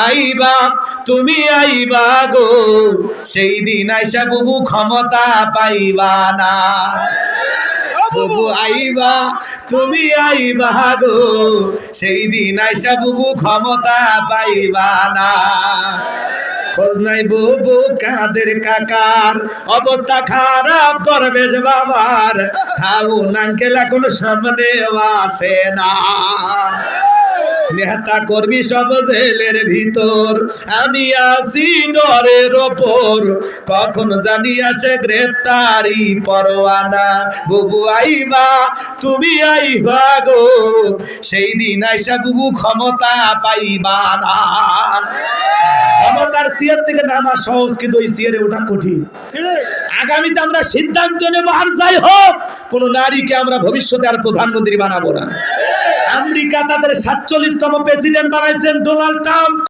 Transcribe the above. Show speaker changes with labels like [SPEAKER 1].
[SPEAKER 1] আইবা তুমি আইবা গো, সেই দিন আইসা বুবু ক্ষমতা পাইবা না। বুবু আইবা তুমি আইবা গো, সেই দিন আইসা বুবু ক্ষমতা পাইবা না। খোঁজ নাই বুবু কাদের কাকার, অবস্থা খারাপ পরবেশ বাবার, হাউন আঙ্কেল এখন সামনে আসে না। নেতা কর্মী সব জেলের ভিতর, আমি আসি ডরের ওপর, কখন জানি আসে গ্রেপ্তারি পরোয়ানা। বুবু আইবা তুমি আইবা গো, সেই দিন আইসা বুবু ক্ষমতা পাইবা না। ক্ষমতার চেয়ার থেকে নামা সহজ, কিন্তু ওই চেয়ারে ওঠা কঠিন। আগামীতে আমরা সিদ্ধান্ত নেব, আর যাই হোক কোন নারীকে আমরা ভবিষ্যতে আর প্রধানমন্ত্রী বানাবো না। আমেরিকা তাদের ৪৭তম প্রেসিডেন্ট বানাইছেন ডোনাল্ড ট্রাম্প।